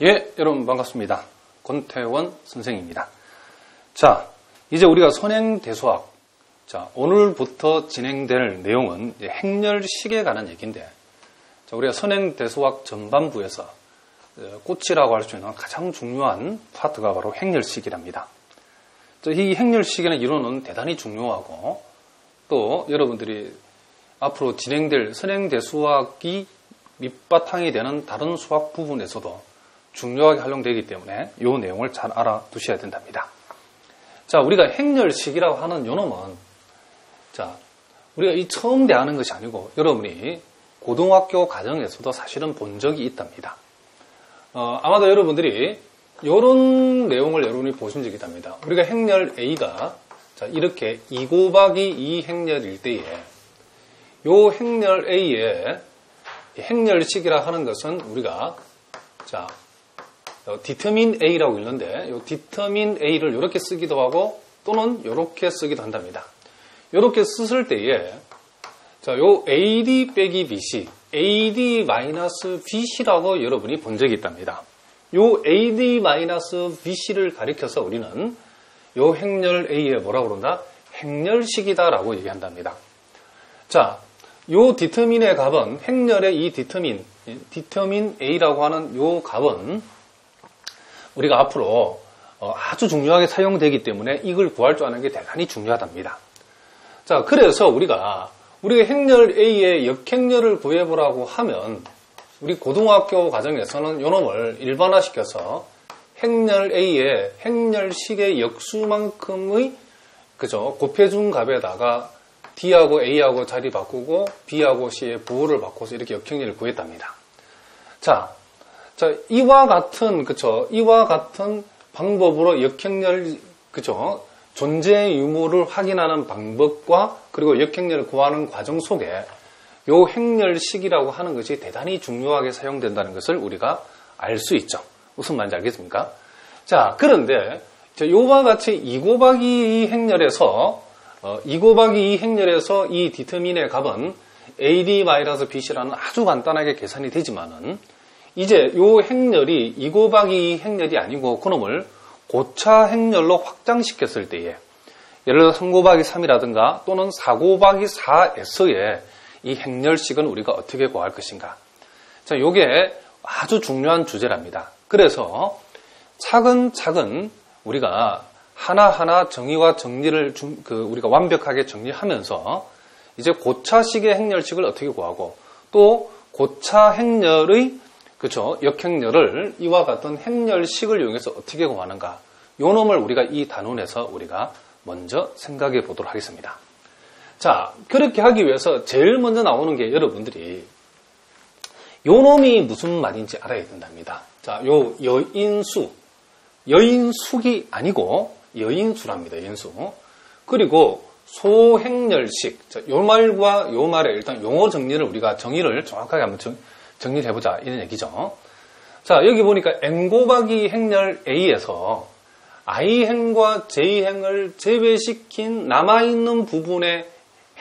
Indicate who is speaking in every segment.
Speaker 1: 예, 여러분 반갑습니다. 권태원 선생입니다. 자, 이제 우리가 선행대수학, 자, 오늘부터 진행될 내용은 행렬식에 관한 얘기인데, 자, 우리가 선행대수학 전반부에서 꽃이라고 할 수 있는 가장 중요한 파트가 바로 행렬식이랍니다. 자, 이 행렬식이라는 이론은 대단히 중요하고, 또 여러분들이 앞으로 진행될 선행대수학이 밑바탕이 되는 다른 수학 부분에서도 중요하게 활용되기 때문에 이 내용을 잘 알아두셔야 된답니다. 자, 우리가 행렬식이라고 하는 요놈은, 자, 우리가 이 처음 대하는 것이 아니고 여러분이 고등학교 과정에서도 사실은 본 적이 있답니다. 아마도 여러분들이 이런 내용을 여러분이 보신 적이 있답니다. 우리가 행렬 A가 자, 이렇게 2 곱하기 2 행렬일 때에 요 행렬 A의 행렬식이라 하는 것은 우리가 자, determine A라고 있는데 이 determine A를 이렇게 쓰기도 하고 또는 이렇게 쓰기도 한답니다. 이렇게 썼을 때에 자, 요 AD 빼기 BC, AD-BC라고 여러분이 본 적이 있답니다. 요 AD-BC를 가리켜서 우리는 요 행렬 A에 뭐라고 그런다? 행렬식이다라고 얘기한답니다. 자, 요 determine의 값은 행렬의 이 determine A라고 하는 요 값은 우리가 앞으로 아주 중요하게 사용되기 때문에 이걸 구할 줄 아는 게 대단히 중요하답니다. 자, 그래서 우리가 행렬 A의 역행렬을 구해보라고 하면 우리 고등학교 과정에서는 요놈을 일반화시켜서 행렬 A의 행렬식의 역수만큼의 그죠 곱해준 값에다가 D하고 A하고 자리 바꾸고 B하고 C의 부호를 바꿔서 이렇게 역행렬을 구했답니다. 자, 이와 같은 방법으로 역행렬 존재 유무를 확인하는 방법과 그리고 역행렬을 구하는 과정 속에 요 행렬식이라고 하는 것이 대단히 중요하게 사용된다는 것을 우리가 알 수 있죠. 무슨 말인지 알겠습니까? 자, 그런데 요와 같이 2 곱하기 2 행렬에서 2 곱하기 2 행렬에서 이 디터민의 값은 AD-BC라는 아주 간단하게 계산이 되지만은 이제 요 행렬이 2 곱하기 2 행렬이 아니고 그놈을 고차 행렬로 확장시켰을 때에 예를 들어 3 곱하기 3이라든가 또는 4 곱하기 4에서의 이 행렬식은 우리가 어떻게 구할 것인가. 자, 요게 아주 중요한 주제랍니다. 그래서 차근차근 우리가 하나하나 정의와 정리를 우리가 완벽하게 정리하면서 이제 고차식의 행렬식을 어떻게 구하고 또 고차 행렬의 역행렬을 이와 같은 행렬식을 이용해서 어떻게 구하는가. 요 놈을 우리가 이 단원에서 우리가 먼저 생각해 보도록 하겠습니다. 자, 그렇게 하기 위해서 제일 먼저 나오는 게 여러분들이 요 놈이 무슨 말인지 알아야 된답니다. 자, 요 여인숙이 아니고 여인수랍니다. 여인수. 그리고 소행렬식. 자, 요 말과 요 말의 일단 용어 정리를 우리가 정의를 정확하게 한번 정리를 해보자. 이런 얘기죠. 자, 여기 보니까 n 곱하기 행렬 A에서 I행과 J행을 제외시킨 남아있는 부분의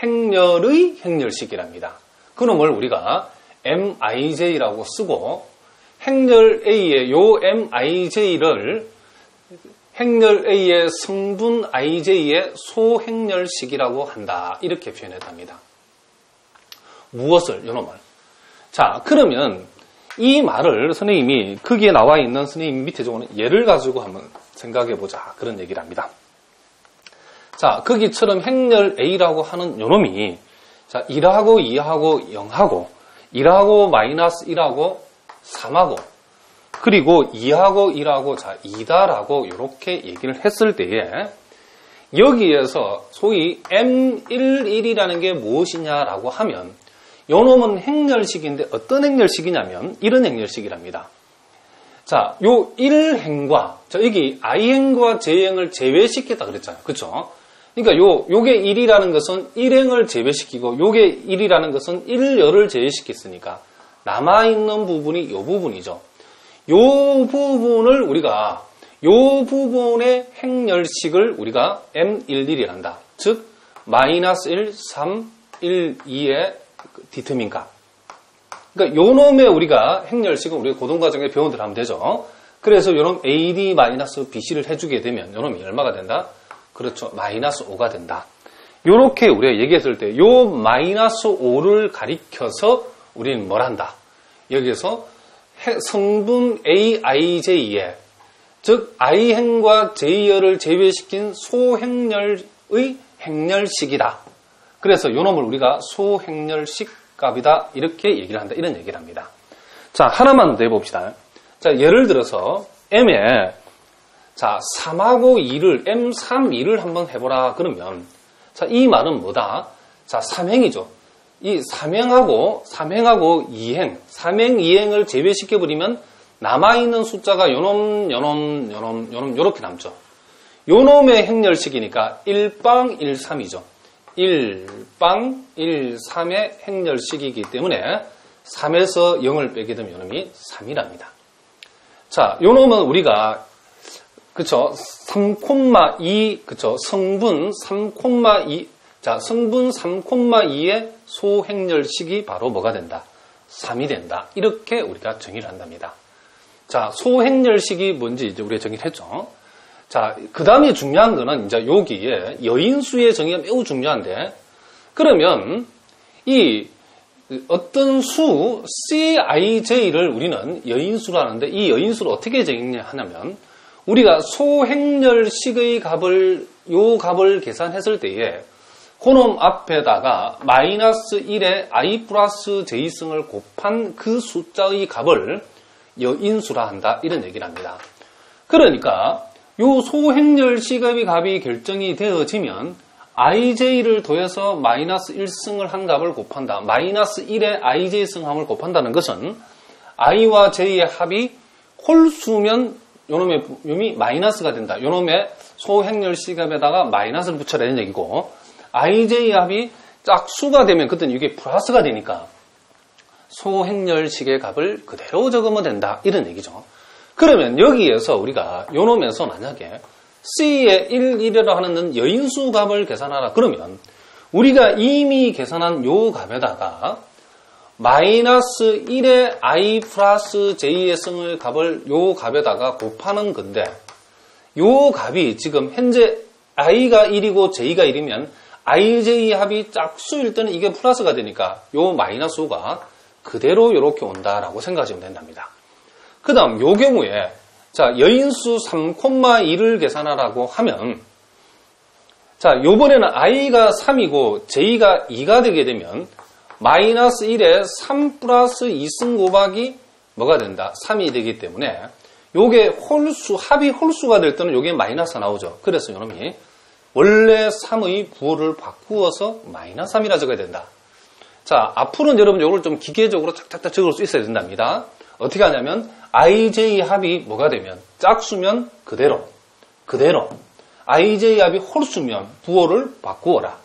Speaker 1: 행렬의 행렬식이랍니다. 그놈을 우리가 MIJ라고 쓰고 행렬 A의 요 MIJ를 행렬 A의 성분 IJ의 소행렬식이라고 한다. 이렇게 표현했답니다. 무엇을? 요놈을. 자, 그러면 이 말을 선생님이 거기에 나와 있는 선생님 밑에 적어놓은 예를 가지고 한번 생각해보자. 그런 얘기를 합니다. 자, 거기처럼 행렬 A라고 하는 요놈이 자, 1하고 2하고 0하고 1하고 마이너스 1하고 3하고 그리고 2하고 1하고 자, 2다라고 이렇게 얘기를 했을 때에 여기에서 소위 M11이라는 게 무엇이냐라고 하면 요놈은 행렬식인데 어떤 행렬식이냐면 이런 행렬식이랍니다. 자, 요 1행과 자, 여기 I행과 J행을 제외시켰다 그랬잖아요. 그렇죠? 그러니까 요게 1이라는 것은 1행을 제외시키고 요게 1이라는 것은 1열을 제외시켰으니까 남아있는 부분이 요 부분이죠. 요 부분을 우리가 요 부분의 행렬식을 우리가 M11이란다. 즉 마이너스 1, 3, 1, 2의 디터민 값. 그러니까 요놈의 우리가 행렬식은 우리 고등과정에 배우들 하면 되죠. 그래서 요놈 AD-BC를 해주게 되면 요놈이 얼마가 된다? 그렇죠. 마이너스 5가 된다. 요렇게 우리가 얘기했을 때 요 마이너스 5를 가리켜서 우리는 뭘 한다? 여기에서 성분 AIJ에 즉 I행과 J열을 제외시킨 소행렬의 행렬식이다. 그래서 요놈을 우리가 소행렬식 값이다. 이렇게 얘기를 한다. 이런 얘기를 합니다. 자, 하나만 더 해봅시다. 자, 예를 들어서 M에 자, 3하고 2를 M3, 2를 한번 해보라. 그러면 자, 이 말은 뭐다? 자, 삼행이죠. 이 삼행하고 2행, 삼행 2행을 제외시켜버리면 남아있는 숫자가 요놈 요렇게 남죠. 요놈의 행렬식이니까 1빵 1,3이죠. 1빵 1,3의 행렬식이기 때문에 3에서 0을 빼게 되면 요놈이 3이랍니다. 자, 요놈은 우리가 그쵸 3,2 그쵸 성분 3,2 자, 성분 3,2의 소행렬식이 바로 뭐가 된다? 3이 된다. 이렇게 우리가 정의를 한답니다. 자, 소행렬식이 뭔지 이제 우리가 정의를 했죠. 자, 그 다음에 중요한 거는 이제 여기에 여인수의 정의가 매우 중요한데, 그러면 이 어떤 수Cij를 우리는 여인수라는데 이 여인수를 어떻게 정의하냐면 우리가 소행렬식의 요 값을 계산했을 때에 그놈 앞에다가 마이너스 1에 I 플러스 J승을 곱한 그 숫자의 값을 여인수라 한다. 이런 얘기를 합니다. 그러니까 요 소행렬식의 값이 결정이 되어지면 IJ를 더해서 마이너스 1승을 한 값을 곱한다. 마이너스 1에 IJ승함을 곱한다는 것은 I와 J의 합이 홀수면 요놈의 놈이 마이너스가 된다. 요놈의 소행렬식 값에다가 마이너스를 붙여라는 얘기고 IJ 합이 짝수가 되면 그때는 이게 플러스가 되니까 소행렬식의 값을 그대로 적으면 된다. 이런 얘기죠. 그러면 여기에서 우리가 요놈에서 만약에 C의 1이라 하는 여인수 값을 계산하라. 그러면 우리가 이미 계산한 요 값에다가 마이너스 1의 I 플러스 J의 승의 값을 요 값에다가 곱하는 건데 요 값이 지금 현재 I가 1이고 J가 1이면 IJ 합이 짝수일 때는 이게 플러스가 되니까 요 마이너스가 그대로 이렇게 온다라고 생각하시면 된답니다. 그 다음 요 경우에 자 여인수 3,2를 계산하라고 하면 자 요번에는 I가 3이고 J가 2가 되게 되면 마이너스 1에 3 플러스 2승 곱하기 뭐가 된다? 3이 되기 때문에 요게 홀수 합이 홀수가 될 때는 요게 마이너스 나오죠. 그래서 요놈이 원래 3의 부호를 바꾸어서 마이너스 3이라 적어야 된다. 자, 앞으로는 여러분 요걸 좀 기계적으로 탁탁탁 적을 수 있어야 된답니다. 어떻게 하냐면 IJ 합이 뭐가 되면 짝수면 그대로 IJ 합이 홀수면 부호를 바꾸어라.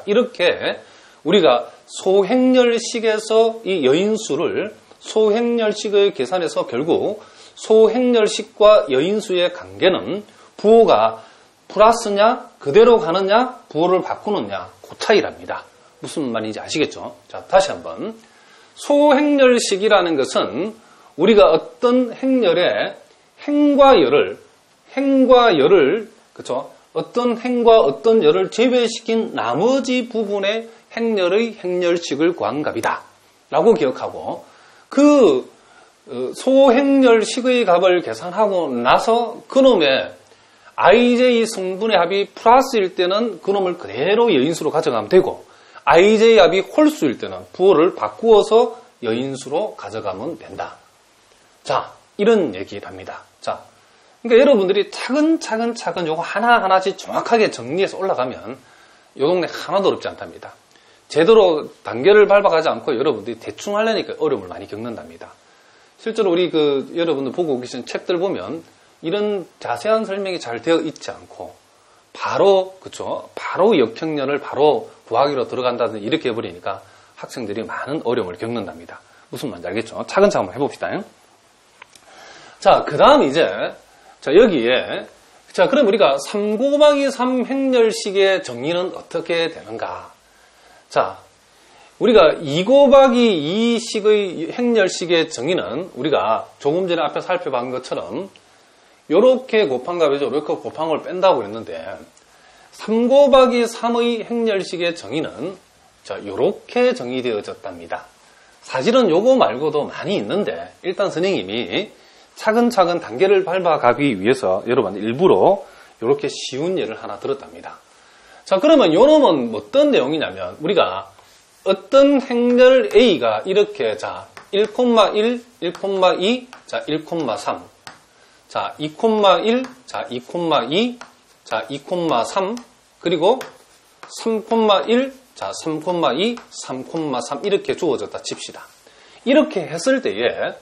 Speaker 1: 이렇게 우리가 소행렬식에서 이 여인수를 소행렬식을 계산해서 결국 소행렬식과 여인수의 관계는 부호가 플러스냐 그대로 가느냐 부호를 바꾸느냐 그 차이랍니다. 무슨 말인지 아시겠죠? 자, 다시 한번 소행렬식이라는 것은 우리가 어떤 행렬의 행과 열을 그렇죠? 어떤 행과 어떤 열을 제외시킨 나머지 부분의 행렬의 행렬식을 구한 값이다 라고 기억하고 그 소행렬식의 값을 계산하고 나서 그놈의 IJ 성분의 합이 플러스일 때는 그놈을 그대로 여인수로 가져가면 되고 IJ 합이 홀수일 때는 부호를 바꾸어서 여인수로 가져가면 된다. 자, 이런 얘기를 합니다. 자, 그러니까 여러분들이 차근차근 요거 하나하나씩 정확하게 정리해서 올라가면 요 동네 하나도 어렵지 않답니다. 제대로 단계를 밟아가지 않고 여러분들이 대충 하려니까 어려움을 많이 겪는답니다. 실제로 우리 여러분들 보고 계신 책들 보면 이런 자세한 설명이 잘 되어 있지 않고 바로 역행렬을 바로 구하기로 들어간다든지 이렇게 해버리니까 학생들이 많은 어려움을 겪는답니다. 무슨 말인지 알겠죠? 차근차근 한번 해봅시다. 자, 그 다음 이제 자 여기에 자 그럼 우리가 3 곱하기 3 행렬식의 정의는 어떻게 되는가? 자, 우리가 2 곱하기 2식의 행렬식의 정의는 우리가 조금 전에 앞에 살펴본 것처럼 요렇게 곱한 값에서 이렇게 곱한 걸 뺀다고 했는데 3 곱하기 3의 행렬식의 정의는 자, 요렇게 정의되어졌답니다. 사실은 요거 말고도 많이 있는데 일단 선생님이 차근차근 단계를 밟아가기 위해서 여러분 일부러 요렇게 쉬운 예를 하나 들었답니다. 자, 그러면 요 놈은 어떤 내용이냐면 우리가 어떤 행렬 A가 이렇게 자 1,1, 1,2, 자 1,3, 자 2,1, 자 2,2, 자 2,3, 그리고 3,1, 자 3,2, 3,3 이렇게 주어졌다 칩시다. 이렇게 했을 때에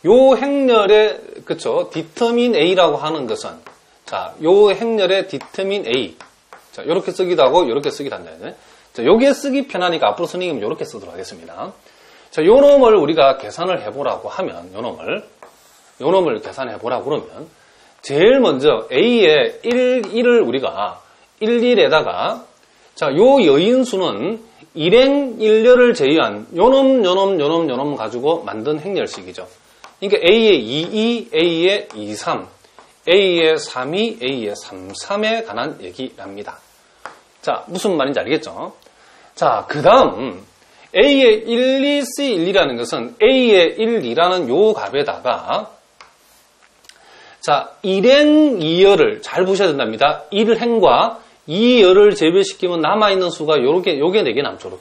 Speaker 1: 요 행렬의 그쵸 디터민 A라고 하는 것은 자 요 행렬의 디터민 A 자 요렇게 쓰기도 하고 요렇게 쓰기도 한다. 자 요게 쓰기 편하니까 앞으로 선생님은 요렇게 쓰도록 하겠습니다. 자 요 놈을 우리가 계산을 해보라고 하면 요 놈을 계산해 보라고 그러면 제일 먼저 A의 1을 우리가 1, 1에다가 자, 요 여인수는 일행 1렬을 제외한 요놈 가지고 만든 행렬식이죠. 그러니까 A의 22, A의 23, A의 32, A의 33에 관한 얘기랍니다. 자, 무슨 말인지 알겠죠? 자, 그 다음 A의 1, 2, C1이라는 것은 A의 1, 2라는 요 값에다가 자, 일행 2열을 잘 보셔야 된답니다. 1행과 2열을 제외시키면 남아있는 수가 요게 4개 남죠.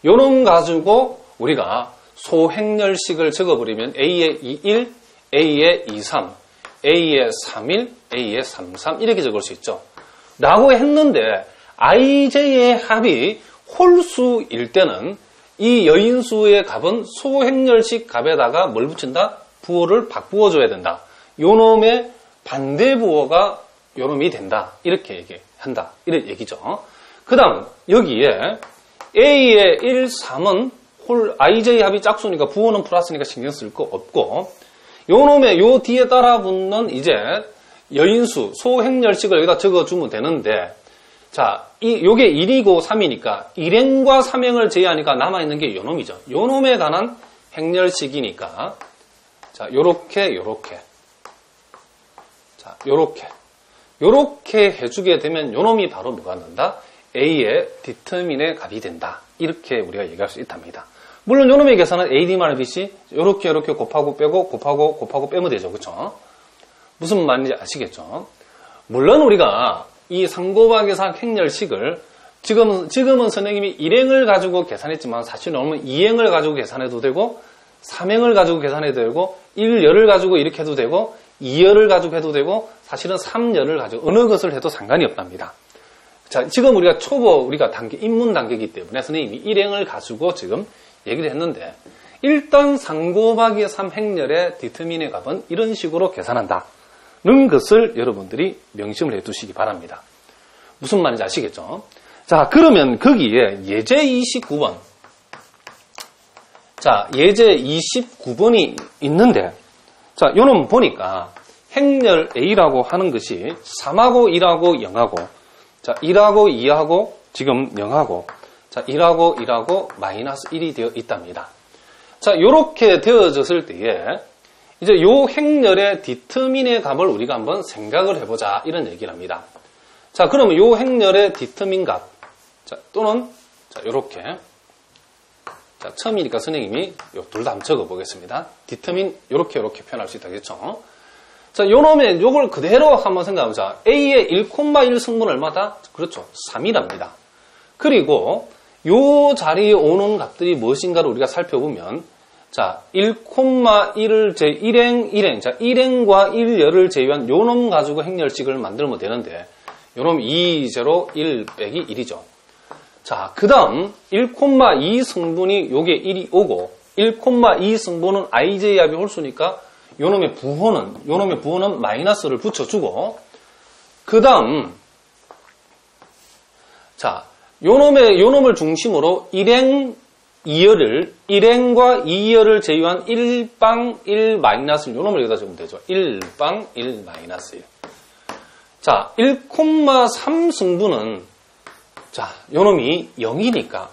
Speaker 1: 요놈 가지고 우리가 소행렬식을 적어버리면 A의 21, A의 23, A의 31, A의 33 이렇게 적을 수 있죠. 라고 했는데 IJ의 합이 홀수일 때는 이 여인수의 값은 소행렬식 값에다가 뭘 붙인다? 부호를 바꾸어줘야 된다. 요놈의 반대 부호가 요놈이 된다. 이렇게 얘기한다. 이런 얘기죠. 그 다음 여기에 A의 1, 3은 IJ 합이 짝수니까 부호는 플러스니까 신경 쓸 거 없고 요놈의 요 뒤에 따라 붙는 이제 여인수 소행렬식을 여기다 적어주면 되는데 자, 요게 1이고 3이니까 1행과 3행을 제외하니까 남아있는 게 요놈이죠. 요놈에 관한 행렬식이니까 자, 요렇게 자, 요렇게 해주게 되면 요놈이 바로 뭐가 된다? A의 디터민의 값이 된다. 이렇게 우리가 얘기할 수 있답니다. 물론 요놈의 계산은 AD-BC 요렇게 곱하고 빼고 곱하고 빼면 되죠. 그쵸? 무슨 말인지 아시겠죠? 물론 우리가 이 3 곱하기 3 행렬식을 지금은 선생님이 1행을 가지고 계산했지만 사실은 2행을 가지고 계산해도 되고 3행을 가지고 계산해도 되고 1열을 가지고 이렇게 해도 되고 2열을 가지고 해도 되고 사실은 3열을 가지고 어느 것을 해도 상관이 없답니다. 자, 지금 우리가 우리가 입문 단계이기 때문에 선생님이 1행을 가지고 지금 얘기를 했는데 일단 3 곱하기 3 행렬의 디터민의 값은 이런 식으로 계산한다는 것을 여러분들이 명심을 해 두시기 바랍니다. 무슨 말인지 아시겠죠? 자, 그러면 거기에 예제 29번 자, 예제 29번이 있는데 자, 요놈 보니까 행렬 A라고 하는 것이 3하고 1하고 0하고 자, 1하고 2하고 지금 0하고 자, 1하고 마이너스 1이 되어 있답니다. 자, 요렇게 되어졌을 때에 이제 요 행렬의 디터민의 값을 우리가 한번 생각을 해보자 이런 얘기를 합니다. 자, 그러면 요 행렬의 디터민 값 자, 또는 자, 요렇게 자, 처음이니까 선생님이 둘 다 한번 적어보겠습니다. 디터민 요렇게 표현할 수 있다겠죠? 자, 요놈의 요걸 그대로 한번 생각해보자. A의 1,1 승분은 얼마다? 그렇죠. 3이랍니다. 그리고 요 자리에 오는 값들이 무엇인가를 우리가 살펴보면 자, 1,1을 1행, 자, 1행과 1열을 제외한 요놈 가지고 행렬식을 만들면 되는데 요놈 2, 0, 1 빼기 1이죠. 자, 그 다음 1,2 성분이 요게 1이 오고 1,2 성분은 IJ 합이 홀수니까 요놈의 부호는 마이너스를 붙여주고 그 다음 자, 요놈을 중심으로 1행 2열을 1행과 2열을 제외한 1방 1 마이너스 요놈을 여기다 적으면 되죠. 1방 1 마이너스 1. 자, 1,3 승분은 자, 요놈이 0이니까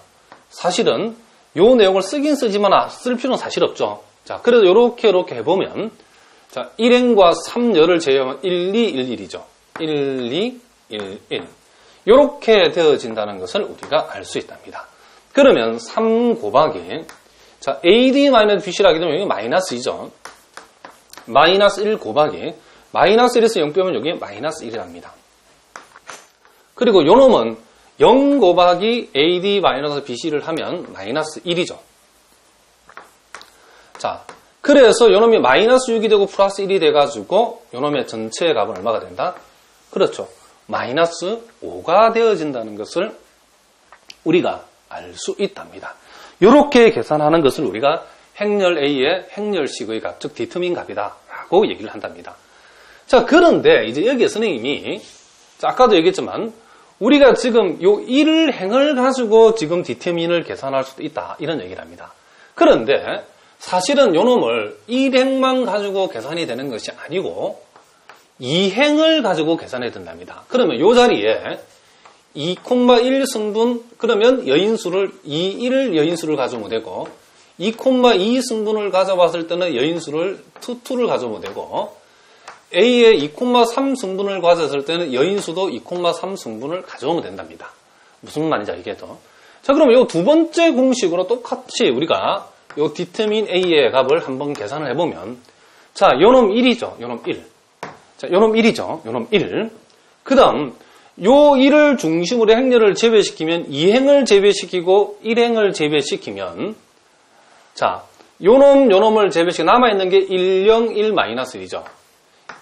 Speaker 1: 사실은 요 내용을 쓰긴 쓰지만 쓸 필요는 사실 없죠. 자, 그래도 이렇게 해보면 자, 1행과 3열을 제외하면 1, 2, 1, 1이죠. 1, 2, 1, 1. 이렇게 되어진다는 것을 우리가 알 수 있답니다. 그러면 3 곱하기 자, AD-BC라기 때문에 여기 마이너스 2죠. 마이너스 1 곱하기 마이너스 1에서 0 빼면 여기 마이너스 1이랍니다. 그리고 요 놈은 0 곱하기 AD-BC를 하면 마이너스 1이죠. 자, 그래서 요 놈이 마이너스 6이 되고 플러스 1이 돼가지고 요 놈의 전체의 값은 얼마가 된다? 그렇죠. 마이너스 5가 되어진다는 것을 우리가 알 수 있답니다. 이렇게 계산하는 것을 우리가 행렬 A의 행렬식의 값, 즉 디터민 값이다 라고 얘기를 한답니다. 자, 그런데 이제 여기에 선생님이 자, 아까도 얘기했지만 우리가 지금 요 1행을 가지고 지금 디터민을 계산할 수도 있다 이런 얘기를 합니다. 그런데 사실은 요 놈을 1행만 가지고 계산이 되는 것이 아니고 2행을 가지고 계산해야 된답니다. 그러면 요 자리에 2,1 승분 그러면 여인수를 2, 1 여인수를 가져오면 되고 2,2 승분을 가져봤을 때는 여인수를 2를 가져오면 되고 A의 2,3 승분을 가졌을 때는 여인수도 2,3 승분을 가져오면 된답니다. 무슨 말인지 알겠죠? 자, 그럼 요 두 번째 공식으로 똑같이 우리가 요 디터민 A의 값을 한번 계산을 해보면 자, 요놈 1이죠. 요놈 1. 자, 요놈 1이죠. 요놈 1. 그 다음 요 1을 중심으로 행렬을 제외시키면 2행을 제외시키고 1행을 제외시키면 자, 요놈을 제외시키고 남아있는 게 1, 0, 1, 마이너스 1이죠.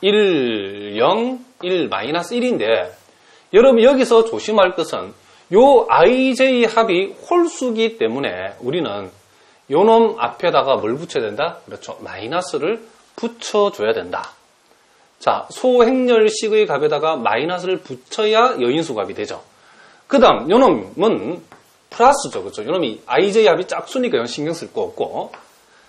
Speaker 1: 1, 0, 1, 마이너스 1인데 여러분 여기서 조심할 것은 요 IJ 합이 홀수기 때문에 우리는 요놈 앞에다가 뭘 붙여야 된다? 그렇죠. 마이너스를 붙여줘야 된다. 자, 소행렬식의 값에다가 마이너스를 붙여야 여인수 값이 되죠. 그 다음, 요놈은 플러스죠. 그렇죠. 요놈이 IJ 합이 짝수니까 신경 쓸 거 없고.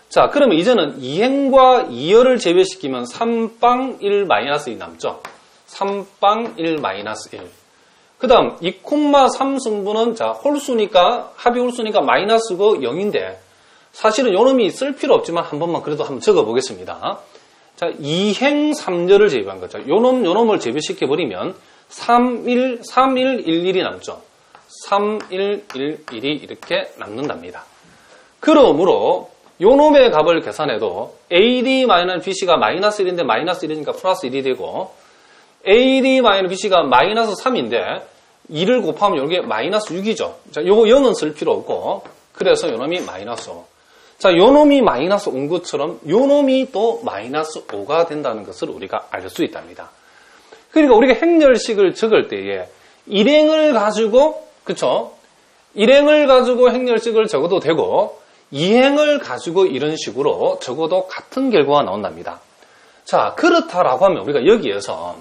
Speaker 1: 자, 그러면 이제는 2행과 2열을 제외시키면 3빵 1 마이너스 1 남죠. 3빵 1 마이너스 1. 그 다음, 2,3 승분은 자, 홀수니까, 합이 홀수니까 마이너스고 0인데, 사실은 요놈이 쓸 필요 없지만 한 번만 그래도 한번 적어 보겠습니다. 자, 2행 3열을 제외한 거죠. 요놈을 제외시켜버리면 3, 1, 1, 1이 남죠. 3, 1, 1, 1이 이렇게 남는답니다. 그러므로 요놈의 값을 계산해도 AD-BC가 마이너스 1인데 마이너스 1이니까 플러스 1이 되고 AD-BC가 마이너스 3인데 2를 곱하면 이게 마이너스 6이죠. 자, 요거 0은 쓸 필요 없고 그래서 요놈이 마이너스 5. 자, 요놈이 마이너스 5인 것처럼 요놈이 또 마이너스 5가 된다는 것을 우리가 알 수 있답니다. 그러니까 우리가 행렬식을 적을 때에 1행을 가지고 그쵸? 1행을 가지고 행렬식을 적어도 되고 2행을 가지고 이런 식으로 적어도 같은 결과가 나온답니다. 자, 그렇다라고 하면 우리가 여기에서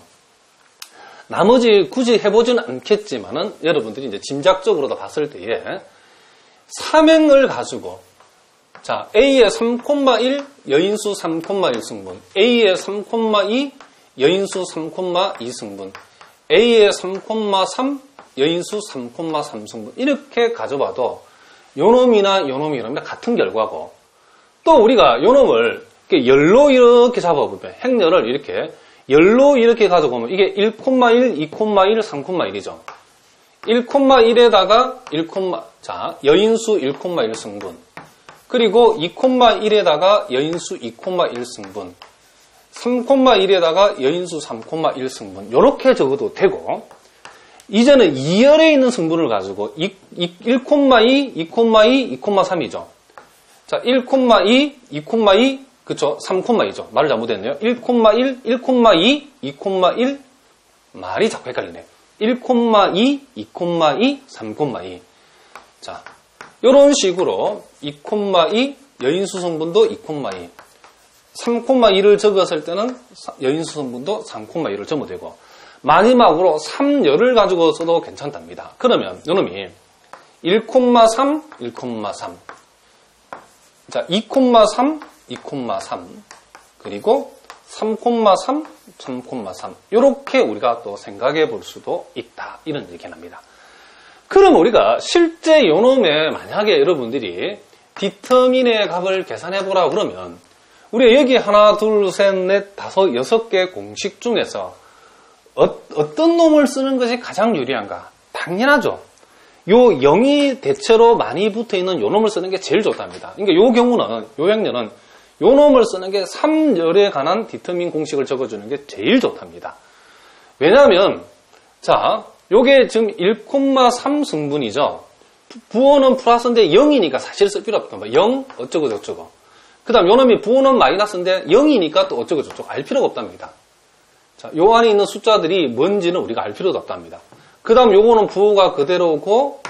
Speaker 1: 나머지 굳이 해보지는 않겠지만은 여러분들이 이제 짐작적으로도 봤을 때에 3행을 가지고 자, A의 3,1 여인수 3,1 승분, A의 3,2 여인수 3,2 승분, A의 3,3 여인수 3,3 승분 이렇게 가져봐도 요놈이나 요놈이랑 같은 결과고 또 우리가 요놈을 열로 이렇게 잡아보면 행렬을 이렇게 열로 이렇게 가져보면 이게 1,1, 2,1, 3,1이죠. 1,1에다가 1, 여인수 1,1 승분 그리고 2,1에다가 여인수 2,1 승분 3,1에다가 여인수 3,1 승분 이렇게 적어도 되고 이제는 2열에 있는 승분을 가지고 1,2, 2,2, 2,3이죠. 자, 1,2, 2,2, 그쵸? 3,2죠. 말을 잘못했네요. 1,1, 1,2, 2,1 말이 자꾸 헷갈리네. 1,2, 2,2, 3,2 자, 이런 식으로 2,2 여인수 성분도 2,2 3,2를 적었을 때는 여인수 성분도 3,2를 적어도 되고 마지막으로 3열을 가지고 써도 괜찮답니다. 그러면 이놈이 1,3, 1,3 자, 2,3, 2,3 그리고 3,3, 3,3 이렇게 우리가 또 생각해 볼 수도 있다. 이런 얘기를 합니다. 그럼 우리가 실제 요놈에 만약에 여러분들이 디터민의 값을 계산해보라 그러면 우리가 여기 하나, 둘, 셋, 넷, 다섯, 6개 공식 중에서 어떤 놈을 쓰는 것이 가장 유리한가? 당연하죠. 요 0이 대체로 많이 붙어있는 요 놈을 쓰는 게 제일 좋답니다. 그러니까 요 경우는, 요 행렬은 요 놈을 쓰는 게 3열에 관한 디터민 공식을 적어주는 게 제일 좋답니다. 왜냐하면, 자, 요게 지금 1,3 승분이죠. 부호는 플러스인데 0이니까 사실 쓸 필요 없던 거예요. 0, 어쩌고 저쩌고. 그 다음 요 놈이 부호는 마이너스인데 0이니까 또 어쩌고 저쩌고 알 필요가 없답니다. 자, 요 안에 있는 숫자들이 뭔지는 우리가 알 필요도 없답니다. 그 다음 요거는 부호가 그대로고,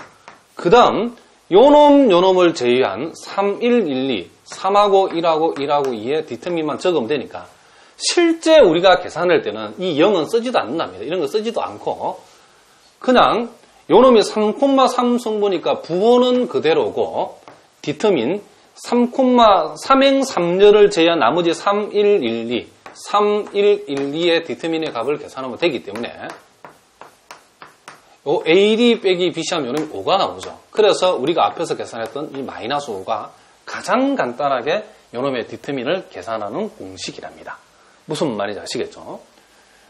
Speaker 1: 그 다음 요놈을 제외한 3, 1, 1, 2, 3하고 1하고 1하고 2의 디터민만 적으면 되니까 실제 우리가 계산할 때는 이 0은 쓰지도 않는답니다. 이런 거 쓰지도 않고 그냥 요놈이 3,3 성분이니까 부호는 그대로고 디터민 3,3행 3열을 제외한 나머지 3, 1, 1, 2 3, 1, 1, 2의 디터민의 값을 계산하면 되기 때문에 요 AD 빼기 BC 하면 요놈이 5가 나오죠. 그래서 우리가 앞에서 계산했던 이 마이너스 5가 가장 간단하게 요놈의 디터민을 계산하는 공식이랍니다. 무슨 말인지 아시겠죠?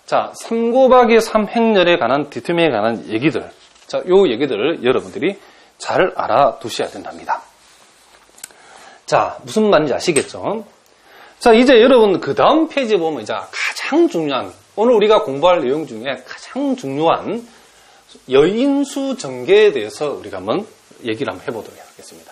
Speaker 1: 자, 3 곱하기 3 행렬에 관한 디터민에 관한 얘기들. 자, 요 얘기들을 여러분들이 잘 알아두셔야 된답니다. 자, 무슨 말인지 아시겠죠? 자, 이제 여러분 그 다음 페이지에 보면 이제 가장 중요한, 오늘 우리가 공부할 내용 중에 가장 중요한 여인수 전개에 대해서 우리가 한번 얘기를 한번 해보도록 하겠습니다.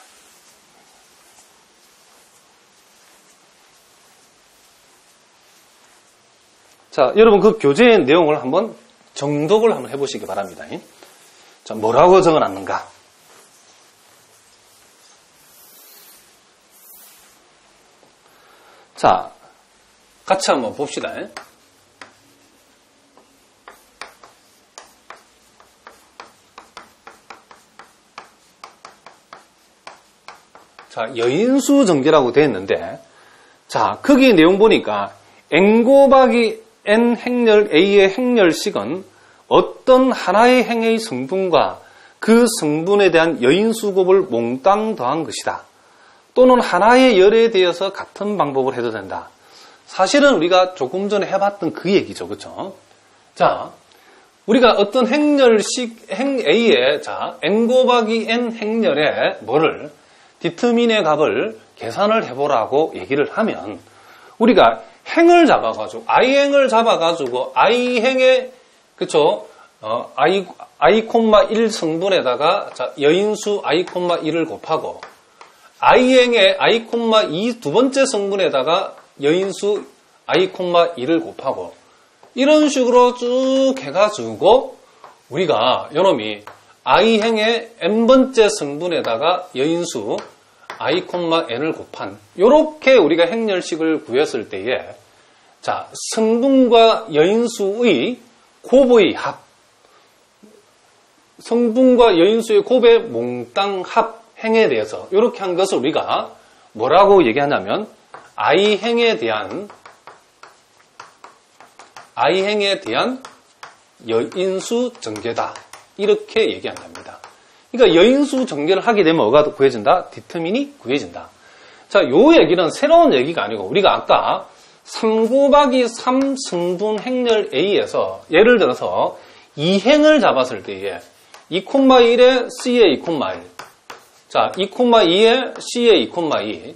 Speaker 1: 자, 여러분 그 교재의 내용을 한번 정독을 한번 해보시기 바랍니다. 자, 뭐라고 적어놨는가? 자, 같이 한번 봅시다. 자, 여인수 전개라고 되어 있는데, 자, 거기 내용 보니까 n 곱하기 n 행렬 A의 행렬식은 어떤 하나의 행의 성분과 그 성분에 대한 여인수 곱을 몽땅 더한 것이다. 또는 하나의 열에 대해서 같은 방법을 해도 된다. 사실은 우리가 조금 전에 해봤던 그 얘기죠. 그렇죠? 자, 우리가 어떤 행렬식, 행 A에, 자, n 곱하기 n 행렬에 뭐를, 디터민의 값을 계산을 해보라고 얘기를 하면, 우리가 행을 잡아가지고, i행을 잡아가지고, i행의, 그쵸? i,1 성분에다가, 자, 여인수 i,1을 곱하고, i행의 i,2 두 번째 성분에다가 여인수 i,2를 곱하고, 이런 식으로 쭉 해가지고, 우리가, 요놈이 i행의 n번째 성분에다가 여인수 i,n을 곱한, 요렇게 우리가 행렬식을 구했을 때에, 자, 성분과 여인수의 곱의 합, 성분과 여인수의 곱의 몽땅 합 행에 대해서 이렇게 한 것을 우리가 뭐라고 얘기하냐면 i행에 대한 여인수 전개다. 이렇게 얘기한답니다. 그러니까 여인수 전개를 하게 되면 뭐가 구해진다? 디터민이 구해진다. 자, 요 얘기는 새로운 얘기가 아니고 우리가 아까 3 곱하기 3 성분 행렬 A에서 예를 들어서 2행을 잡았을 때에 2,1에 C에 2,1, 자, 2,2에 C에 2,2,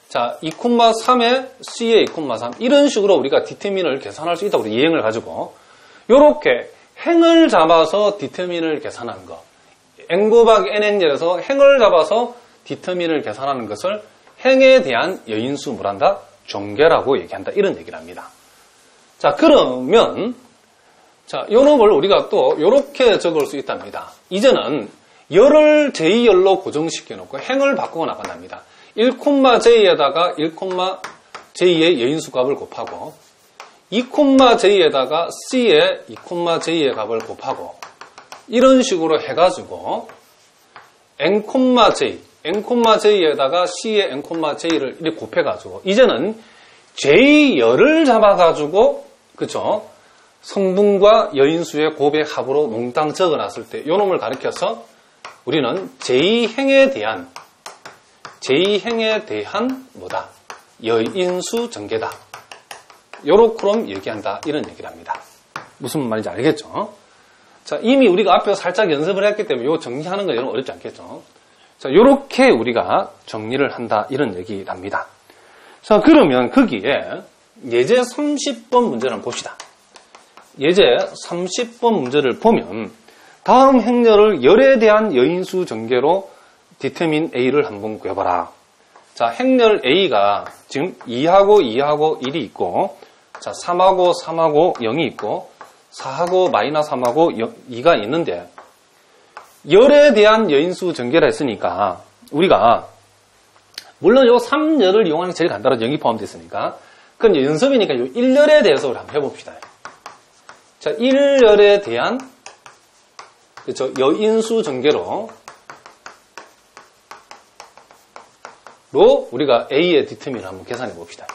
Speaker 1: 자, 2,3에 C에 2,3 이런 식으로 우리가 디터민을 계산할 수 있다고 2행을 가지고 요렇게 행을 잡아서 디터민을 계산하는 거, n 곱하기 n 행렬에서 행을 잡아서 디터민을 계산하는 것을 행에 대한 여인수 뭐란다? 전개라고 얘기한다. 이런 얘기를 합니다. 자, 그러면 자, 요 놈을 우리가 또 요렇게 적을 수 있답니다. 이제는 열을 j 열로 고정시켜 놓고 행을 바꾸고 나간답니다. 1,j에다가 1,j의 여인수 값을 곱하고 2,j에다가 c의 2,j의 값을 곱하고 이런 식으로 해가지고 n,j에다가 c의 n,j를 이렇게 곱해가지고 이제는 j열을 잡아가지고 그쵸? 성분과 여인수의 곱의 합으로 몽땅 적어놨을 때 요 놈을 가리켜서 우리는 제2행에 대한 뭐다? 여인수 전개다. 요렇게럼 얘기한다. 이런 얘기를 합니다. 무슨 말인지 알겠죠? 자, 이미 우리가 앞에서 살짝 연습을 했기 때문에 요 정리하는 건 어렵지 않겠죠? 자, 요렇게 우리가 정리를 한다. 이런 얘기를 합니다. 자, 그러면 거기에 예제 30번 문제를 한번 봅시다. 예제 30번 문제를 보면 다음 행렬을 열에 대한 여인수 전개로 디터민 A를 한번 구해봐라. 자, 행렬 A가 지금 2하고 2하고 1이 있고, 자, 3하고 3하고 0이 있고, 4하고 마이너스 3하고 2가 있는데, 열에 대한 여인수 전개라 했으니까, 우리가, 물론 요 3열을 이용하는 게 제일 간단하죠. 0이 포함되어 있으니까. 그럼 연습이니까 요 1열에 대해서 우리 한번 해봅시다. 자, 1열에 대한, 그렇죠. 여인수 전개로, 우리가 A의 디터민을 한번 계산해 봅시다.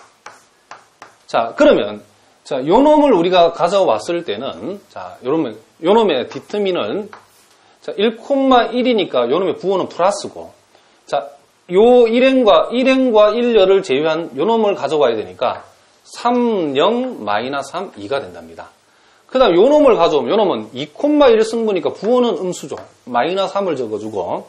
Speaker 1: 자, 그러면, 자, 요 놈을 우리가 가져왔을 때는, 자, 요 놈의 디터민은, 자, 1,1이니까 요 놈의 부호는 플러스고, 자, 요 1행과 1열을 제외한 요 놈을 가져와야 되니까, 3, 0, 마이너스 3, 2가 된답니다. 그 다음 요 놈을 가져오면, 요 놈은 2,1 승부니까 부호는 음수죠. 마이너스 3을 적어주고,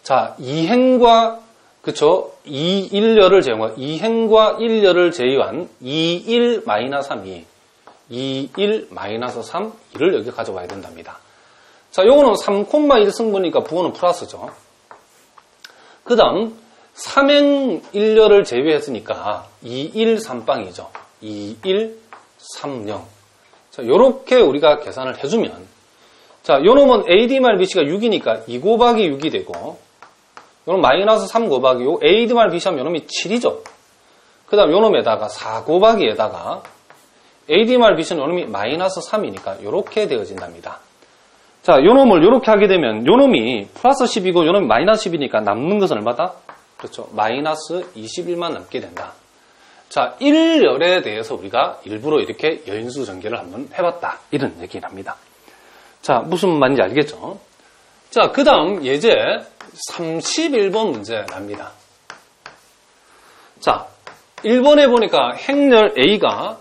Speaker 1: 자, 2행과 그쵸? 2,1열을 제외한 2행과 1열을 제외한 2,1 마이너스 3이 2,1 마이너스 3, 2를 여기 가져와야 된답니다. 자, 요거는 3,1 승부니까 부호는 플러스죠. 그 다음 3행 1열을 제외했으니까 2,1 3빵이죠. 2,1 3,0. 자, 요렇게 우리가 계산을 해주면 자, 요 놈은 AD-BC가 6이니까 2 곱하기 6이 되고 요놈 마이너스 3 곱하기 요 AD-BC 하면 요놈이 7이죠. 그 다음 요놈에다가 4 곱하기에다가 AD-BC는 요놈이 마이너스 3이니까 요렇게 되어진답니다. 자, 요놈을 요렇게 하게 되면 요놈이 플러스 10이고 요놈이 마이너스 10이니까 남는 것은 얼마다? 그렇죠. 마이너스 21만 남게 된다. 자, 1열에 대해서 우리가 일부러 이렇게 여인수 전개를 한번 해봤다. 이런 얘기를 합니다. 자, 무슨 말인지 알겠죠? 자, 그 다음 예제 31번 문제 납니다. 자, 1번에 보니까 행렬 A가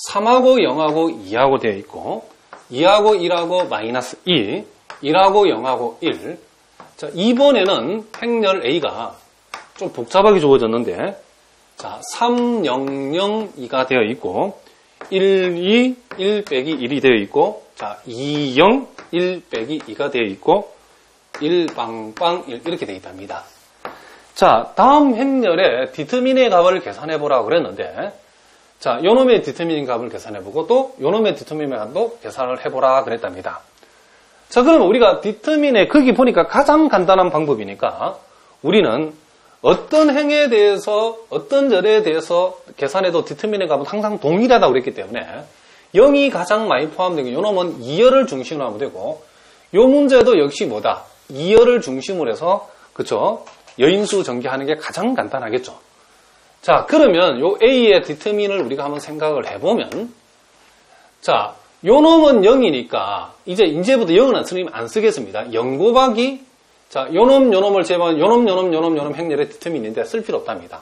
Speaker 1: 3하고 0하고 2하고 되어 있고 2하고 1하고 마이너스 2, 1하고 0하고 1. 자, 2번에는 행렬 A가 좀 복잡하게 주어졌는데 자, 3, 0, 0, 2가 되어 있고 1, 2, 1 빼기 1이 되어 있고 자, 2, 0, 1 빼기 2가 되어 있고 1, 빵빵, 1 이렇게 되어 있답니다. 자, 다음 행렬에 디터민의 값을 계산해보라고 그랬는데 자, 요놈의 디터민의 값을 계산해보고 또 요놈의 디터민의 값도 계산을 해보라 그랬답니다. 자, 그러면 우리가 디터민의 거기 보니까 가장 간단한 방법이니까 우리는 어떤 행에 대해서 어떤 열에 대해서 계산해도 디터민의 값은 항상 동일하다고 그랬기 때문에 0이 가장 많이 포함되고 요놈은 2열을 중심으로 하면 되고 요 문제도 역시 뭐다? 2열을 중심으로 해서 그쵸? 여인수 전개하는 게 가장 간단하겠죠. 자, 그러면 요 A의 디터민을 우리가 한번 생각을 해보면 자, 요 놈은 0이니까 이제부터 0은 선생님 안 쓰겠습니다. 0 곱하기 자, 요놈을 제외한 요놈 행렬의 디터민인데 쓸 필요 없답니다.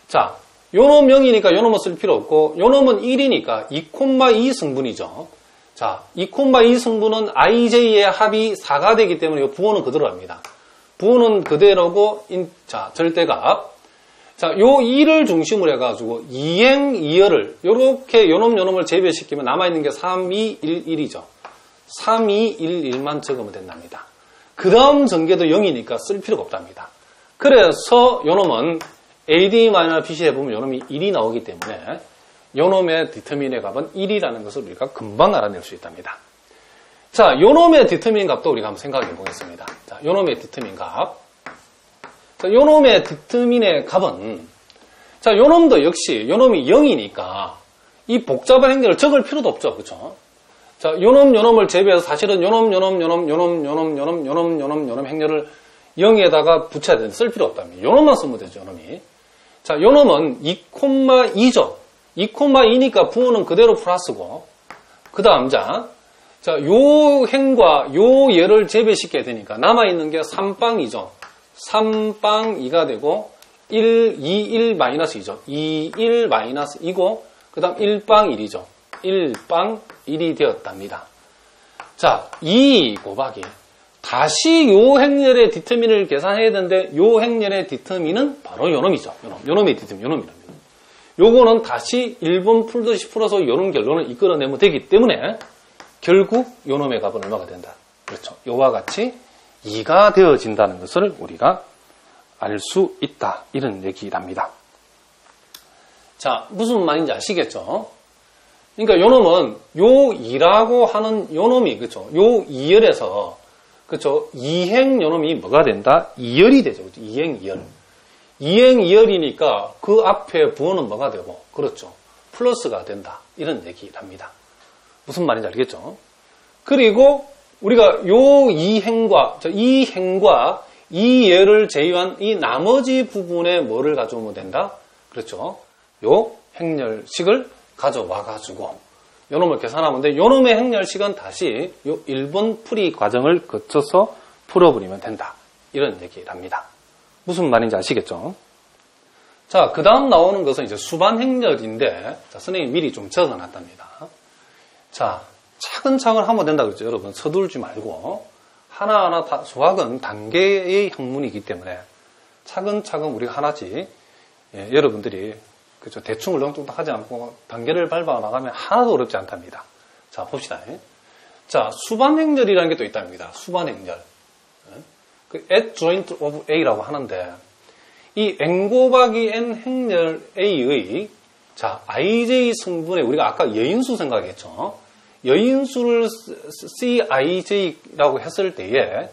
Speaker 1: 자, 요놈 0이니까 요놈은 쓸 필요 없고 요놈은 1이니까 2,2 승분이죠. 자, 2,2 승분은 IJ의 합이 4가 되기 때문에 이 부호는 그대로 합니다. 부호는 그대로고 자, 절대값. 자, 요 2를 중심으로 해가지고 2행 2열을 요렇게 요놈을 제외시키면 남아있는 게 3, 2, 1, 1이죠. 3, 2, 1, 1만 적으면 된답니다. 그 다음 전개도 0이니까 쓸 필요가 없답니다. 그래서 요놈은 AD-BC 해보면 요놈이 1이 나오기 때문에 요놈의 디터민의 값은 1이라는 것을 우리가 금방 알아낼 수 있답니다. 자, 요놈의 디터민 값도 우리가 한번 생각해 보겠습니다. 자, 요놈의 디터민 값. 자, 요놈의 디터민의 값은 자, 요놈도 역시 요놈이 0이니까 이 복잡한 행렬을 적을 필요도 없죠. 그렇죠? 자, 요놈을 제외해서 사실은 요놈 행렬을 0에다가 붙여야 되는데 쓸 필요 없답니다. 요놈만 쓰면 되죠, 요놈이. 자, 요놈은 2,2죠. 2,2니까 부호는 그대로 플러스고, 그 다음, 요 행과 요 예를 제배시켜야 되니까 남아있는 게 3빵이죠. 3빵 2가 되고, 1, 2, 1 마이너스 2죠. 2, 1 마이너스 2고, 그 다음 1빵 1이죠. 1빵 1이 되었답니다. 자, 이 곱하기. 다시 요 행렬의 디터민을 계산해야 되는데, 요 행렬의 디터민은 바로 요놈이죠. 요놈의 디터민, 요놈이랍니다. 요거는 다시 1번 풀듯이 풀어서 요놈 결론을 이끌어내면 되기 때문에, 결국 요놈의 값은 얼마가 된다. 그렇죠. 요와 같이 2가 되어진다는 것을 우리가 알 수 있다. 이런 얘기랍니다. 자, 무슨 말인지 아시겠죠? 그러니까 요놈은 요 2라고 하는 요놈이, 그렇죠? 요 2열에서, 그렇죠? 2행 요놈이 뭐가 된다? 2열이 되죠. 그렇죠? 2행 2열. 2행 2열이니까 그 앞에 부호는 뭐가 되고, 그렇죠? 플러스가 된다. 이런 얘기랍니다. 무슨 말인지 알겠죠? 그리고 우리가 요 이 행과 이 예를 제외한 이 나머지 부분에 뭐를 가져오면 된다? 그렇죠? 요 행렬식을 가져와가지고 요놈을 계산하면 돼. 요놈의 행렬식은 다시 요 1번 풀이 과정을 거쳐서 풀어버리면 된다. 이런 얘기랍니다. 무슨 말인지 아시겠죠? 자, 그 다음 나오는 것은 이제 수반 행렬인데, 자, 선생님이 미리 좀 적어놨답니다. 자, 차근차근 하면 된다 그랬죠. 여러분, 서둘지 말고. 하나하나 다, 수학은 단계의 학문이기 때문에 차근차근 우리가 하나씩, 여러분들이, 그죠. 대충 울렁뚱땅 하지 않고 단계를 밟아 나가면 하나도 어렵지 않답니다. 자, 봅시다. 자, 수반행렬이라는 게 또 있답니다. 수반행렬. 그 adjoint of A라고 하는데, 이 n 곱하기 n 행렬 A의 자, ij 성분에 우리가 아까 여인수 생각했죠. 여인수를 Cij라고 했을 때에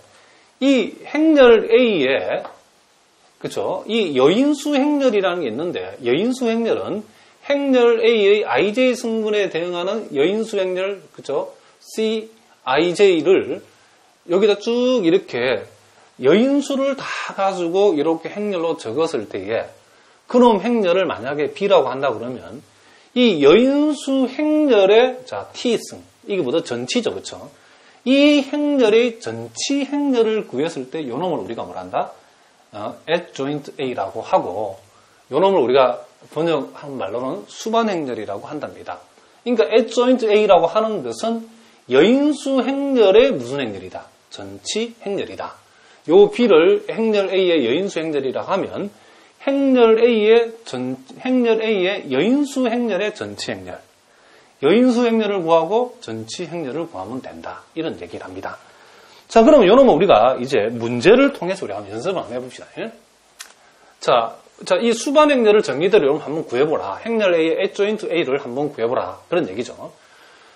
Speaker 1: 이 행렬 A에 그렇죠? 이 여인수 행렬이라는 게 있는데 여인수 행렬은 행렬 A의 ij 성분에 대응하는 여인수 행렬 그렇죠?Cij를 여기다 쭉 이렇게 여인수를 다 가지고 이렇게 행렬로 적었을 때에 그놈 행렬을 만약에 B라고 한다 그러면 이 여인수 행렬의 자 T승 이게 뭐죠? 전치죠, 그렇죠? 이 행렬의 전치 행렬을 구했을 때 요놈을 우리가 뭐란다? adjoint A라고 하고 요놈을 우리가 번역한 말로는 수반 행렬이라고 한답니다. 그러니까 adjoint A라고 하는 것은 여인수 행렬의 무슨 행렬이다? 전치 행렬이다. 요 B를 행렬 A의 여인수 행렬이라 하면 행렬 A의 여인수 행렬의 전치 행렬. 여인수 행렬을 구하고 전치 행렬을 구하면 된다. 이런 얘기를 합니다. 자, 그러면 요놈은 우리가 이제 문제를 통해서 우리 한번 연습을 한번 해봅시다. 자, 이 수반 행렬을 정리대로 여러분 한번 구해보라. 행렬 A의 adjoint A를 한번 구해보라. 그런 얘기죠.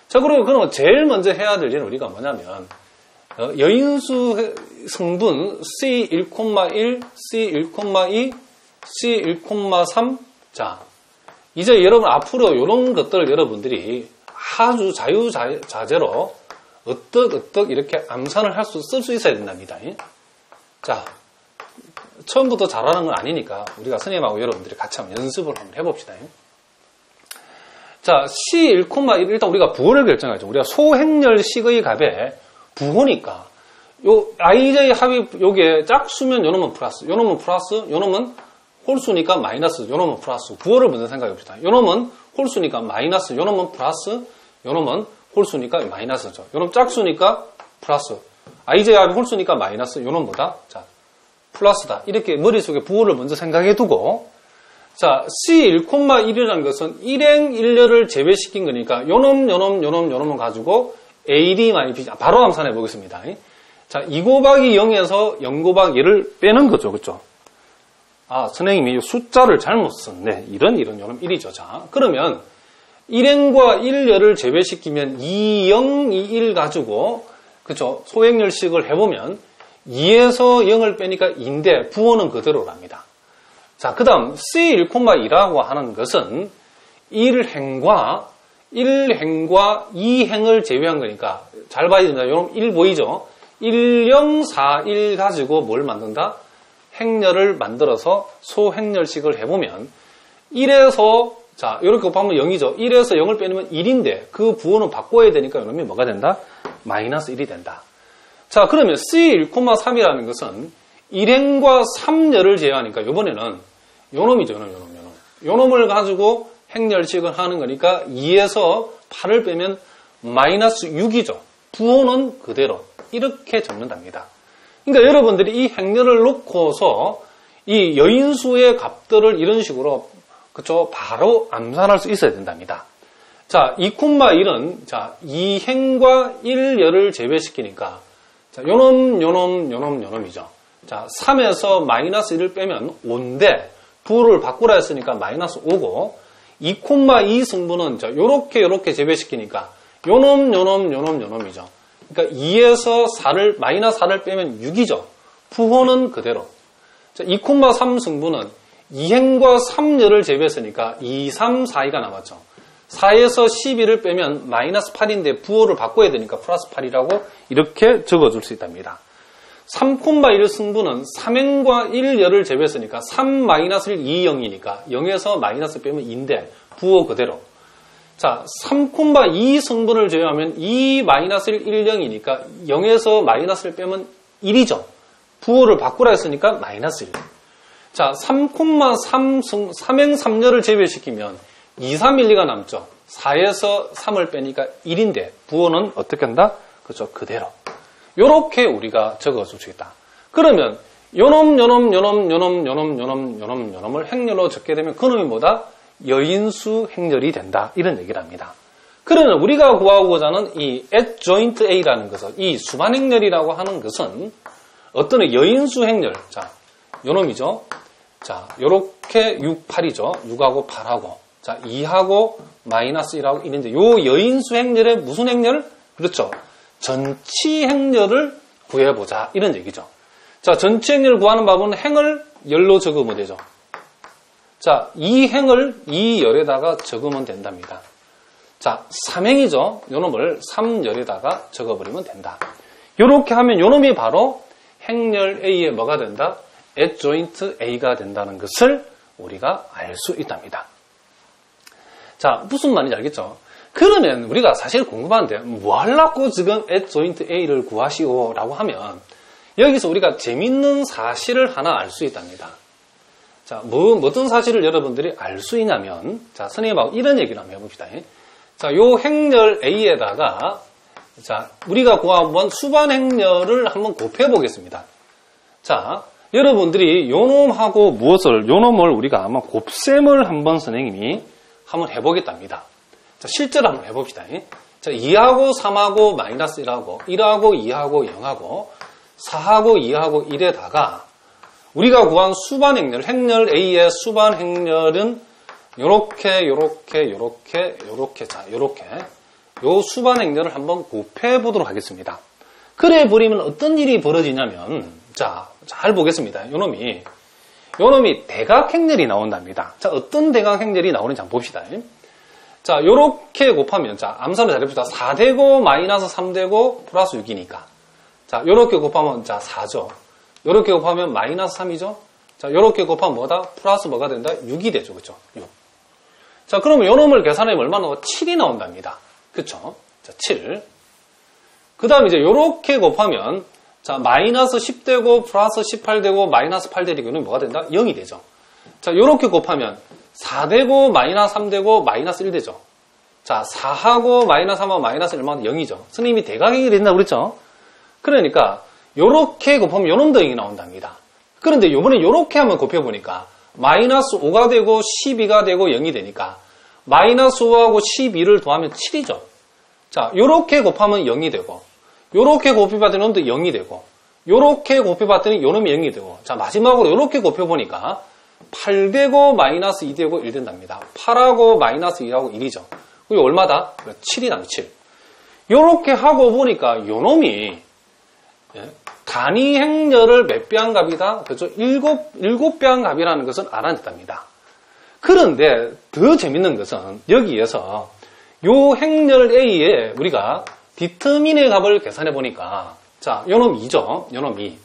Speaker 1: 자, 그러면 제일 먼저 해야 될 일은 우리가 뭐냐면, 여인수 성분 C1,1, C1,2, C1,3. 자, 이제 여러분 앞으로 이런 것들을 여러분들이 아주 자유자재로 어떡 이렇게 암산을 쓸 수 있어야 된답니다. 자, 처음부터 잘하는 건 아니니까 우리가 선생님하고 여러분들이 같이 한번 연습을 한번 해봅시다. 자, C1,1 일단 우리가 부호를 결정하죠. 우리가 소행렬식의 값에 부호니까 요 ij 합이 요게 짝수면 요놈은 플러스, 요놈은 플러스, 요놈은 홀수니까 마이너스, 요놈은 플러스. 부호를 먼저 생각해 봅시다. 요놈은 홀수니까 마이너스, 요놈은 플러스, 요놈은 홀수니까 마이너스죠. 요놈 짝수니까 플러스. ij 합이 홀수니까 마이너스, 요놈보다 자 플러스다. 이렇게 머릿속에 부호를 먼저 생각해 두고 자, C1,1이라는 것은 1행 1렬을 제외시킨 거니까 요놈을 가지고 AD-B 바로 암산해 보겠습니다. 자, 2 곱하기 0에서 0 곱하기 1을 빼는 거죠. 그렇죠? 아, 선생님이 숫자를 잘못 썼네. 이런 요놈 1이죠. 자, 그러면 1행과 1렬을 제외시키면 2, 0, 2, 1 가지고 그렇죠? 소행렬식을 해보면 2에서 0을 빼니까 2인데 부호는 그대로랍니다. 자, 그 다음 C1,2라고 하는 것은 1행과 2행을 제외한 거니까 잘 봐야 됩니다. 요놈 1 보이죠? 1, 0, 4, 1 가지고 뭘 만든다? 행렬을 만들어서 소행렬식을 해보면 1에서 자, 이렇게 곱하면 0이죠. 1에서 0을 빼내면 1인데 그 부호는 바꿔야 되니까 이놈이 뭐가 된다? 마이너스 1이 된다. 자, 그러면 C1,3이라는 것은 1행과 3열을 제외하니까 이번에는 요놈이죠. 요놈을 가지고 행렬식을 하는 거니까 2에서 8을 빼면 마이너스 6이죠. 부호는 그대로 이렇게 적는답니다. 그러니까 여러분들이 이 행렬을 놓고서 이 여인수의 값들을 이런 식으로 그쵸 바로 암산할 수 있어야 된답니다. 자, 2,1은 자 2행과 1열을 제외시키니까 자 요놈이죠. 자 3에서 마이너스 1을 빼면 5인데 부호를 바꾸라 했으니까 마이너스 5고 2,2 승부는 자 요렇게 제외시키니까 요놈이죠. 그러니까 2에서 4를 마이너스 4를 빼면 6이죠. 부호는 그대로. 자, 2,3 승부는 2행과 3열을 제외했으니까 2, 3, 4, 2가 남았죠. 4에서 12를 빼면 마이너스 8인데 부호를 바꿔야 되니까 플러스 8이라고 이렇게 적어줄 수 있답니다. 3,1 승부는 3행과 1열을 제외했으니까 3, 마이너스 1, 2, 0이니까 0에서 마이너스 빼면 2인데 부호 그대로. 자, 3,2 승분을 제외하면 2, 마이너스 1, 1, 0이니까 0에서 마이너스를 빼면 1이죠. 부호를 바꾸라 했으니까 마이너스 1. 자, 3,3 3행 3열을 제외시키면 2, 3, 1, 2가 남죠. 4에서 3을 빼니까 1인데 부호는 어떻게 한다? 그렇죠. 그대로. 요렇게 우리가 적어줄 수 있다. 그러면 요놈을 행렬로 적게 되면 그놈이 뭐다? 여인수 행렬이 된다. 이런 얘기를 합니다. 그러면 우리가 구하고자 하는 이 adjoint A라는 것은 이 수반 행렬이라고 하는 것은 어떤 여인수 행렬. 자, 요놈이죠. 자, 요렇게 6, 8이죠. 6하고 8하고. 자, 2하고 마이너스 1하고 1인데 요 여인수 행렬의 무슨 행렬? 그렇죠. 전치 행렬을 구해보자. 이런 얘기죠. 자, 전치 행렬을 구하는 방법은 행을 열로 적으면 되죠. 자, 이 행을 이 열에다가 적으면 된답니다. 자, 3행이죠. 요놈을 3열에다가 적어버리면 된다. 요렇게 하면 요놈이 바로 행렬 A의 뭐가 된다? adjoint A가 된다는 것을 우리가 알 수 있답니다. 자, 무슨 말인지 알겠죠? 그러면 우리가 사실 궁금한데 뭐 하려고 지금 adjoint A를 구하시오 라고 하면 여기서 우리가 재밌는 사실을 하나 알 수 있답니다. 자, 어떤 사실을 여러분들이 알 수 있냐면 자, 선생님하고 이런 얘기를 한번 해봅시다. 자, 요 행렬 A에다가 자, 우리가 구한 수반 행렬을 한번 곱해 보겠습니다. 자, 여러분들이 요놈하고 요놈을 우리가 아마 곱셈을 한번 선생님이 한번 해보겠답니다. 자, 실제로 한번 해봅시다. 자, 2하고 3하고 마이너스 1하고 1하고 2하고 0하고 4하고 2하고 1에다가 우리가 구한 수반 행렬 A의 수반 행렬은 요렇게 요 수반 행렬을 한번 곱해 보도록 하겠습니다. 그래 버리면 어떤 일이 벌어지냐면 자, 잘 보겠습니다. 요놈이 대각 행렬이 나온답니다. 자, 어떤 대각 행렬이 나오는지 한번 봅시다. 자, 요렇게 곱하면 자, 암산을 잘해봅시다. 4되고 마이너스 3되고 플러스 6이니까 자, 요렇게 곱하면 자, 4죠. 요렇게 곱하면 마이너스 3이죠. 자, 요렇게 곱하면 뭐다? 플러스 뭐가 된다? 6이 되죠. 그렇죠? 6. 자, 그러면 요놈을 계산하면 얼마 나와? 7이 나온답니다. 그렇죠? 자, 7. 그 다음에 이제 요렇게 곱하면 자, 마이너스 10되고 플러스 18되고 마이너스 8되니까 이거는 뭐가 된다? 0이 되죠. 자, 요렇게 곱하면 4되고 마이너스 3되고 마이너스 1되죠. 자, 4하고 마이너스 3하고 마이너스 1만 0이죠. 스님이 대각행이 된다고 그랬죠? 그러니까 요렇게 곱하면 요놈도 0이 나온답니다. 그런데 요번에 요렇게 한번 곱해보니까 마이너스 5가 되고 12가 되고 0이 되니까 마이너스 5하고 12를 더하면 7이죠. 자, 요렇게 곱하면 0이 되고 요렇게 곱해봤더니 요놈도 0이 되고 요렇게 곱해봤더니 요놈이 0이 되고 자, 마지막으로 요렇게 곱해보니까 8되고 마이너스 2되고 1 된답니다. 8하고 마이너스 2하고 1이죠. 그게 얼마다? 7이다. 7. 요렇게 하고 보니까 요놈이 단위 행렬을 몇 배 한 값이다? 그렇죠? 7배 한 값이라는 것은 알아냈답니다. 그런데 더 재밌는 것은 여기에서 요 행렬 A에 우리가 디터민의 값을 계산해 보니까 자, 요놈 2죠. 요놈 2.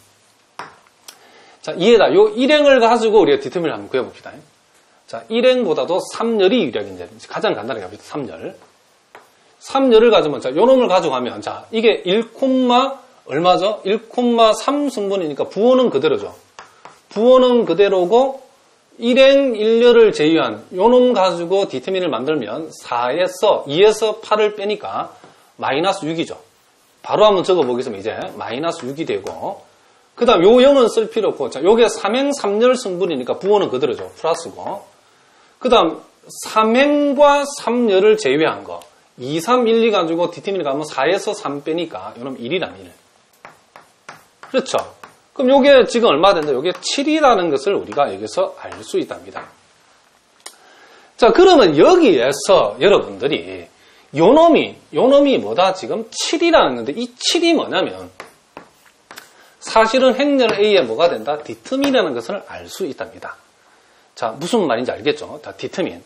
Speaker 1: 자, 이에다 요 1행을 가지고 우리가 디터민을 한번 구해봅시다. 자, 1행보다도 3열이 유리하겠는데, 가장 간단하게 합시다. 3열. 3열을 가지면, 자, 요 놈을 가져가면, 자, 이게 1, 얼마죠? 1,3 승분이니까 부호는 그대로죠. 부호는 그대로고, 1행 1열을 제외한 요 놈 가지고 디터민을 만들면 2에서 8을 빼니까 마이너스 6이죠. 바로 한번 적어보겠습니다. 이제 마이너스 6이 되고, 그 다음 요 0은 쓸 필요 없고, 자, 요게 3행 3열 승분이니까 부호는 그대로죠. 플러스고, 그 다음 3행과 3열을 제외한 거 2, 3, 1, 2 가지고 디터민을 가면 4에서 3 빼니까 요놈 1이란 1. 그렇죠? 그럼 요게 지금 얼마 된다? 요게 7이라는 것을 우리가 여기서 알 수 있답니다. 자, 그러면 여기에서 여러분들이 요놈이 뭐다? 지금 7이라는 건데, 이 7이 뭐냐면, 사실은 행렬 A에 뭐가 된다? 디터민이라는 것을 알 수 있답니다. 자, 무슨 말인지 알겠죠? 자, 디터민.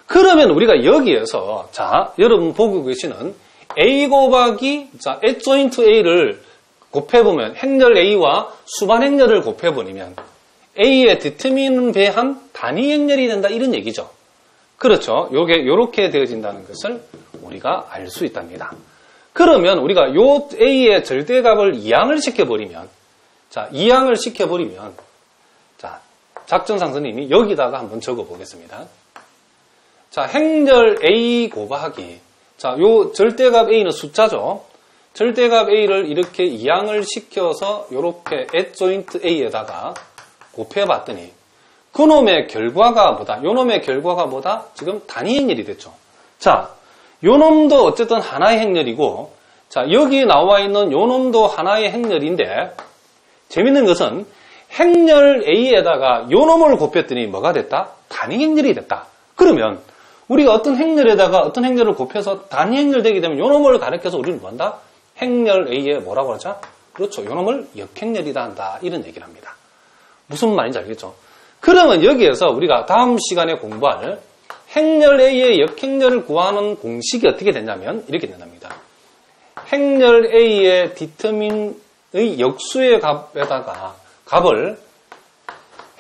Speaker 1: 그러면 우리가 여기에서, 자, 여러분 보고 계시는 A 곱하기, 자, adjoint A를 곱해보면, 행렬 A와 수반 행렬을 곱해버리면, A의 디터민을 배한 단위 행렬이 된다, 이런 얘기죠. 그렇죠. 요게, 요렇게 되어진다는 것을 우리가 알 수 있답니다. 그러면 우리가 요 A의 절대값을 이항을 시켜버리면, 자, 이항을 시켜버리면, 자, 작전상 선생님이 여기다가 한번 적어보겠습니다. 자, 행렬 A 곱하기, 자, 요 절대값 A는 숫자죠. 절대값 A를 이렇게 이항을 시켜서 요렇게 adjoint A에다가 곱해봤더니 그놈의 결과가 뭐다? 요놈의 결과가 뭐다? 지금 단위 행렬이 됐죠. 자, 요놈도 어쨌든 하나의 행렬이고, 자, 여기 나와 있는 요놈도 하나의 행렬인데, 재밌는 것은 행렬 A에다가 요놈을 곱했더니 뭐가 됐다? 단위 행렬이 됐다. 그러면 우리가 어떤 행렬에다가 어떤 행렬을 곱해서 단위 행렬 되게 되면 요놈을 가리켜서 우리는 뭐한다? 행렬 A에 뭐라고 하죠? 그렇죠. 요놈을 역행렬이다 한다. 이런 얘기를 합니다. 무슨 말인지 알겠죠? 그러면 여기에서 우리가 다음 시간에 공부할 행렬 A의 역행렬을 구하는 공식이 어떻게 되냐면 이렇게 된답니다. 행렬 A의 디터민의 역수의 값에다가 값을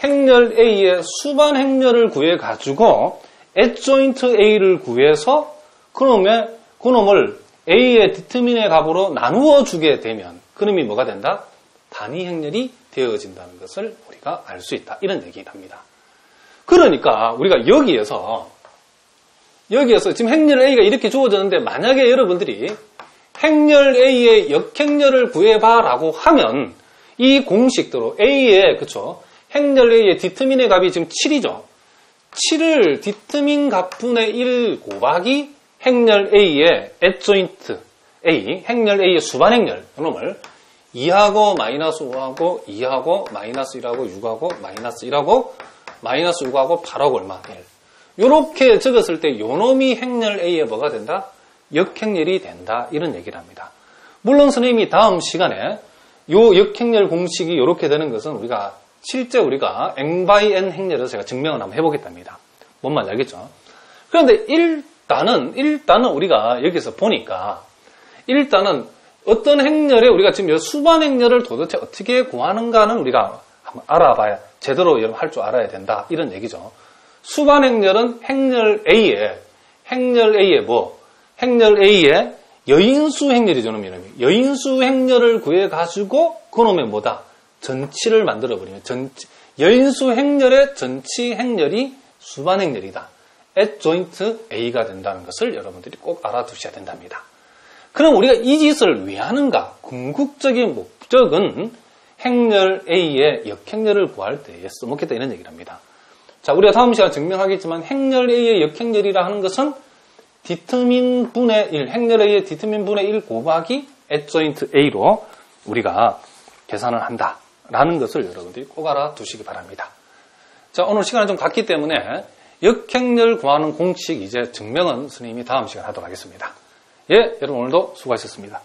Speaker 1: 행렬 A의 수반 행렬을 구해가지고 adjoint A를 구해서 그놈을 A의 디터민의 값으로 나누어 주게 되면 그놈이 뭐가 된다? 단위 행렬이 되어진다는 것을 우리가 알 수 있다. 이런 얘기를 합니다. 그러니까 우리가 여기에서 지금 행렬 A가 이렇게 주어졌는데 만약에 여러분들이 행렬 A의 역행렬을 구해봐라고 하면 이 공식대로 A의, 그쵸? 행렬 A의 디터민의 값이 지금 7이죠. 7을 디터민 값분의 1 곱하기 행렬 A의 adjoint A, 행렬 A의 수반 행렬, 이놈을 2하고 마이너스 5하고 2하고 마이너스 1하고 6하고 마이너스 1하고 마이너스 6하고 8하고 얼마? 1. 요렇게 적었을 때 요놈이 행렬 A에 뭐가 된다? 역행렬이 된다. 이런 얘기를 합니다. 물론 선생님이 다음 시간에 요 역행렬 공식이 요렇게 되는 것은 실제 우리가 n by n 행렬에서 제가 증명을 한번 해보겠답니다. 뭔 말인지 알겠죠? 그런데 일단은 우리가 여기서 보니까 일단은 어떤 행렬에 우리가 지금 수반 행렬을 도대체 어떻게 구하는가는 우리가 한번 알아봐야 제대로 할 줄 알아야 된다. 이런 얘기죠. 수반 행렬은 행렬 A에 행렬 A에 여인수 행렬이죠. 여인수 행렬을 구해가지고 그놈의 뭐다? 전치를 만들어버리면 여인수 행렬의 전치 행렬이 수반 행렬이다. adjoint A가 된다는 것을 여러분들이 꼭 알아두셔야 된답니다. 그럼 우리가 이 짓을 왜 하는가? 궁극적인 목적은 행렬 A의 역행렬을 구할 때에 써먹겠다 이런 얘기를 합니다. 자, 우리가 다음 시간에 증명하겠지만 행렬 A의 역행렬이라 하는 것은 디터민 분의 1, 행렬 A의 디터민 분의 1 곱하기 adjoint A로 우리가 계산을 한다라는 것을 여러분들이 꼭 알아두시기 바랍니다. 자, 오늘 시간이 좀 갔기 때문에 역행렬 구하는 공식 이제 증명은 선생님이 다음 시간에 하도록 하겠습니다. 예, 여러분 오늘도 수고하셨습니다.